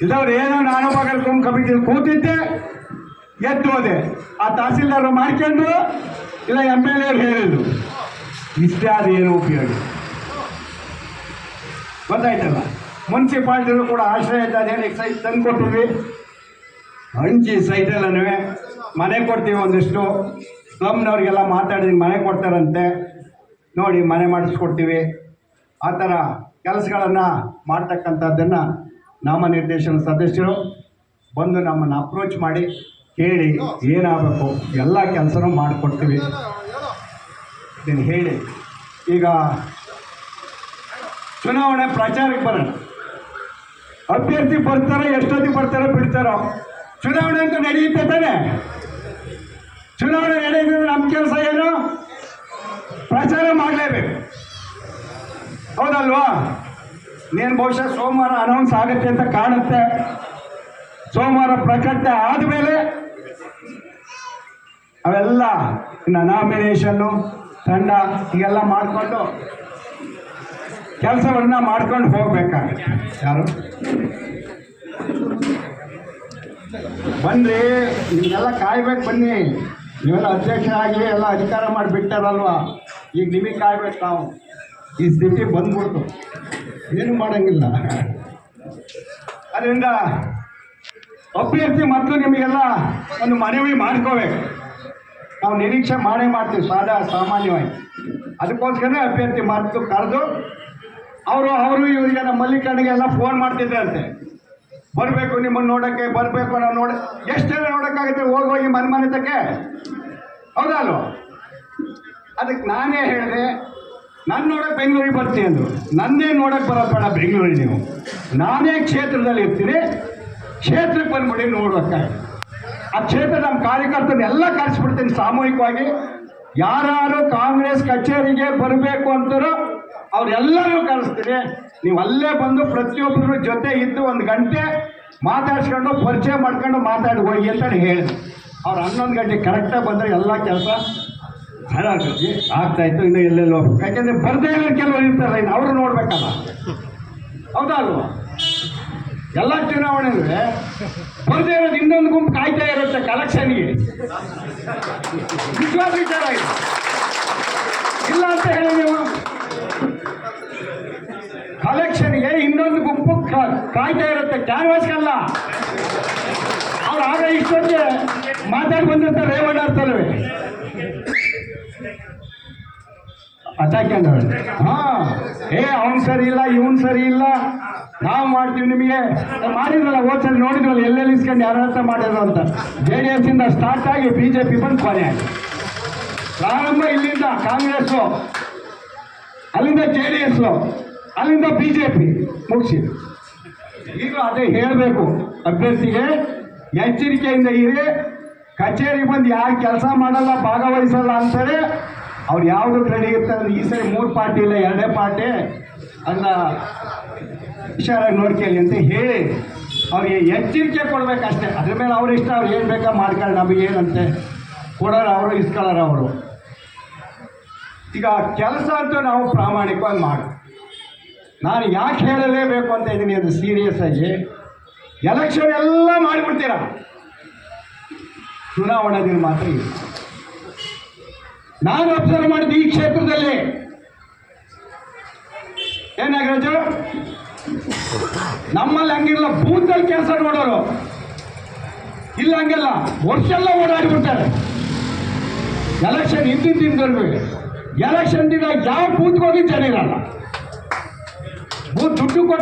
ಇಲ್ಲವ್ರು ಏನೋ ನಾನು ಮಗನ ಕಮಿಟಿ ಕೂತಿದ್ದೆ ಎದ್ದು ಹೋದೆ. ಆ ತಹಸೀಲ್ದಾರ್ ಮಾಡ್ಕೊಂಡು ಇಲ್ಲ MLA ಅವ್ರು ಹೇಳಿದ್ರು. ಇಷ್ಟೇ ಆದ ಏನು ಉಪಯೋಗ ಗೊತ್ತಾಯ್ತಲ್ಲ. ಮುನ್ಸಿಪಾಲ್ಟಿಗಳು ಕೂಡ ಆಶ್ರಯ ಅದೇನು ಸೈಟ್ ತಂದು ಕೊಟ್ಟಿದ್ವಿ. ಹಂಚಿ ಸೈಟಲ್ಲೂ ಮನೆ ಕೊಡ್ತೀವಿ, ಒಂದಿಷ್ಟು ಸ್ಲಮ್ನವ್ರಿಗೆಲ್ಲ ಮಾತಾಡಿದ್ವಿ ಮನೆ ಕೊಡ್ತಾರಂತೆ, ನೋಡಿ ಮನೆ ಮಾಡಿಸ್ಕೊಡ್ತೀವಿ. ಆ ಥರ ಕೆಲಸಗಳನ್ನು ಮಾಡ್ತಕ್ಕಂಥದ್ದನ್ನು ನಾಮನಿರ್ದೇಶನ ಸದಸ್ಯರು ಬಂದು ನಮ್ಮನ್ನು ಅಪ್ರೋಚ್ ಮಾಡಿ ಕೇಳಿ ಏನಾಗಬೇಕು ಎಲ್ಲ ಕೆಲಸನೂ ಮಾಡಿಕೊಡ್ತೀವಿ ಇದನ್ನು ಹೇಳಿ. ಈಗ ಚುನಾವಣೆ ಪ್ರಚಾರಕ್ಕೆ ಬರೋಣ. ಅಭ್ಯರ್ಥಿ ಬರ್ತಾರೋ ಎಷ್ಟೊತ್ತಿಗೆ ಬರ್ತಾರೋ ಬಿಡ್ತಾರೋ, ಚುನಾವಣೆ ಅಂತ ನಡೆಯುತ್ತೆ ತಾನೆ. ಚುನಾವಣೆ ನಡೆಯುತ್ತೆ, ನಮ್ಮ ಕೆಲಸ ಏನು? ಪ್ರಚಾರ ಮಾಡಲೇಬೇಕು, ಹೌದಲ್ವಾ? ನೀನು ಬಹುಶಃ ಸೋಮವಾರ ಅನೌನ್ಸ್ ಆಗುತ್ತೆ ಅಂತ ಕಾಣುತ್ತೆ. ಸೋಮವಾರ ಪ್ರಕಟಣೆ ಆದಮೇಲೆ ಅವೆಲ್ಲ ಇನ್ನು ನಾಮಿನೇಷನ್ನು ತಂಡ ಹೀಗೆಲ್ಲ ಮಾಡಿಕೊಂಡು ಕೆಲಸವನ್ನ ಮಾಡ್ಕೊಂಡು ಹೋಗ್ಬೇಕಾಗುತ್ತೆ. ಯಾರು ಬನ್ನಿ, ನಿಮಗೆಲ್ಲ ಕಾಯ್ಬೇಕು, ಬನ್ನಿ. ನೀವೆಲ್ಲ ಅಧ್ಯಕ್ಷರಾಗಿ ಎಲ್ಲ ಅಧಿಕಾರ ಮಾಡಿಬಿಟ್ಟಾರಲ್ವ, ಈಗ ನಿಮಗೆ ಕಾಯ್ಬೇಕು. ನಾವು ಈ ಸ್ಥಿತಿ ಬಂದ್ಬಿಡ್ತು, ಏನು ಮಾಡೋಂಗಿಲ್ಲ. ಅದರಿಂದ ಅಭ್ಯರ್ಥಿ ಮತ್ತು ನಿಮಗೆಲ್ಲ ಒಂದು ಮನವಿ ಮಾಡ್ಕೋಬೇಕು. ನಾವು ನಿರೀಕ್ಷೆ ಮಾಡೇ ಮಾಡ್ತೀವಿ ಸಾಮಾನ್ಯವಾಗಿ. ಅದಕ್ಕೋಸ್ಕರ ಅಭ್ಯರ್ಥಿ ಮತ್ತು ಕರೆದು ಅವರು ಇವರಿಗೆ ನಮ್ಮ ಮಲ್ಲಿಕಣ್ಣಿಗೆಲ್ಲ ಫೋನ್ ಮಾಡ್ತಿದ್ರಂತೆ, ಬರಬೇಕು ನಿಮ್ಮನ್ನು ನೋಡೋಕ್ಕೆ, ಬರಬೇಕು ನಾವು ಎಷ್ಟೆಲ್ಲ ನೋಡೋಕ್ಕಾಗುತ್ತೆ, ಹೋಗಿ ಮನೆ ತಕ್ಕೆ, ಹೌದಲ್ವ? ಅದಕ್ಕೆ ನಾನೇ ಹೇಳಿದೆ, ನಾನು ನೋಡೋಕೆ ಬೆಂಗಳೂರಿಗೆ ಬರ್ತೀನಿ ಅಂದರು. ನನ್ನೇ ನೋಡೋಕೆ ಬರೋದು ಬೇಡ ಬೆಂಗಳೂರಿಗೆ, ನೀವು ನಾನೇ ಕ್ಷೇತ್ರದಲ್ಲಿ ಇರ್ತೀನಿ, ಕ್ಷೇತ್ರಕ್ಕೆ ಬಂದ್ಬಿಡಿ ನೋಡೋಕ್ಕೆ. ಆ ಕ್ಷೇತ್ರ ನಮ್ಮ ಕಾರ್ಯಕರ್ತರನ್ನೆಲ್ಲ ಕರೆಸ್ಬಿಡ್ತೀನಿ ಸಾಮೂಹಿಕವಾಗಿ. ಯಾರು ಕಾಂಗ್ರೆಸ್ ಕಚೇರಿಗೆ ಬರಬೇಕು ಅಂತಾರೋ ಅವರೆಲ್ಲರೂ ಕರೆಸ್ತೀನಿ. ನೀವು ಅಲ್ಲೇ ಬಂದು ಪ್ರತಿಯೊಬ್ಬರ ಜೊತೆ ಇದ್ದು 1 ಗಂಟೆ ಮಾತಾಡ್ಸ್ಕೊಂಡು ಪರಿಚಯ ಮಾಡ್ಕೊಂಡು ಮಾತಾಡಿ ಹೋಗಿ ಅಂತ ಹೇಳಿದೆ. ಅವ್ರು 11 ಗಂಟೆಗೆ ಕರೆಕ್ಟಾಗಿ ಬಂದರೆ ಎಲ್ಲ ಕೆಲಸ ಆಗ್ತಾಯಿತ್ತು. ಇನ್ನೂ ಎಲ್ಲೆಲ್ಲೋ ಹೋಗ್ಬೇಕು, ಯಾಕೆಂದರೆ ಬರದೇ ಇರೋ ಕೆಲವರು ಇರ್ತಾರಲ್ಲ, ಇನ್ನು ಅವರು ನೋಡ್ಬೇಕಲ್ಲ, ಹೌದಾ ಅಲ್ವಾ? ಎಲ್ಲ ಚುನಾವಣೆಗೂ ಬರದೇ ಇರೋದು ಇನ್ನೊಂದು ಗುಂಪು ಕಾಯ್ತಾ ಇರುತ್ತೆ ಕಲೆಕ್ಷನ್ಗೆ. ನಿಜವಾದ ವಿಚಾರ ಇದು, ಇಲ್ಲ ಅಂತ ಹೇಳಿ ನೀವು. ಕಲೆಕ್ಷನ್ಗೆ ಇನ್ನೊಂದು ಗುಂಪು ಕಾಯ್ತಾ ಇರುತ್ತೆ, ಕ್ಯಾನ್ವಾಸ್ಗಲ್ಲ. ಅವ್ರು ಆಗ ಇಷ್ಟೊಂದು ಮಾತಾಡಿ ಬಂದಂತ ರೇವಣ್ಣ ಇರ್ತಲ್ವೇ ಅಟ್ಯಾಕ್ಯಂಡ್ ಅವ್ನು ಸರಿ ಇಲ್ಲ, ಇವನು ಸರಿ ಇಲ್ಲ, ನಾವು ಮಾಡ್ತೀವಿ. ನಿಮಗೆ ಮಾಡಿದ್ರಲ್ಲ ಹೋದ್ಸರಿ ನೋಡಿದ್ರಲ್ಲ, ಎಲ್ಲೆಲ್ಲಿ ಇಸ್ಕೊಂಡು ಯಾರ ಮಾಡಿದ್ರು ಅಂತ. JDS ಇಂದ ಸ್ಟಾರ್ಟ್ ಆಗಿ BJP ಬಂದು ಕೊನೆ ಆಗಿ, ಪ್ರಾರಂಭ ಇಲ್ಲಿಂದ ಕಾಂಗ್ರೆಸ್ಸು, ಅಲ್ಲಿಂದ JDS, ಅಲ್ಲಿಂದ BJP ಮುಗಿಸಿದ್ರು. ಈಗ ಅದೇ ಹೇಳಬೇಕು, ಅಭ್ಯರ್ಥಿಗೆ ಎಚ್ಚರಿಕೆಯಿಂದ ಇರಿ. ಕಚೇರಿಗೆ ಬಂದು ಯಾರು ಕೆಲಸ ಮಾಡಲ್ಲ, ಭಾಗವಹಿಸಲ್ಲ ಅಂತಾರೆ, ಅವ್ರು ಯಾವುದಕ್ಕೆ ರೆಡಿ ಇರ್ತಾರೆ. ಈ ಸರಿ 3 ಪಾರ್ಟಿ ಇಲ್ಲ, 2 ಪಾರ್ಟಿ, ಅದನ್ನ ಹುಷಾರಾಗಿ ನೋಡ್ಕೊಳ್ಳಿ ಅಂತ ಹೇಳಿ ಅವ್ರಿಗೆ ಎಚ್ಚರಿಕೆ ಕೊಡಬೇಕಷ್ಟೇ. ಅದ್ರ ಮೇಲೆ ಅವ್ರ ಇಷ್ಟ, ಅವ್ರು ಏನು ಬೇಕಾ ಮಾಡ್ಕೊಳ್ಳಿ, ನಮಗೇನಂತೆ ಕೊಡೋರು ಅವರು, ಇಸ್ಕೊಳ್ಳೋರು ಅವರು. ಈಗ ಕೆಲಸ ಅಂತೂ ನಾವು ಪ್ರಾಮಾಣಿಕವಾಗಿ ಮಾಡಿ. ನಾನು ಯಾಕೆ ಹೇಳಲೇಬೇಕು ಅಂತ ಇದ್ದೀನಿ ಅದು ಸೀರಿಯಸ್ ಆಗಿ. ಎಲೆಕ್ಷನ್ ಎಲ್ಲ ಮಾಡಿಬಿಡ್ತೀರ, ಚುನಾವಣಾ ದಿನ ಮಾತ್ರ ಇಲ್ಲ. ನಾನು ಅಬ್ಸರ್ವ್ ಮಾಡಿದ್ದು ಈ ಕ್ಷೇತ್ರದಲ್ಲಿ ಏನಾಗ್ರಾಜು, ನಮ್ಮಲ್ಲಿ ಹಂಗಿಲ್ಲ, ಬೂತಲ್ಲಿ ಕೆಲಸ ನೋಡೋರು ಇಲ್ಲ, ಹಂಗೆಲ್ಲ ವರ್ಷ ಎಲ್ಲ ಓಡಾಡಿಬಿಡ್ತಾರೆ. ಎಲೆಕ್ಷನ್ ಹಿಂದಿನ ದಿನದಲ್ಲೂ ಎಲೆಕ್ಷನ್ ದಿನ ಯಾವ ಬೂತ್ಗೆ ಹೋಗಿ ಜನ ಇರಲ್ಲ. ಬೂತ್ ದುಡ್ಡು ಕೊಟ್ಟು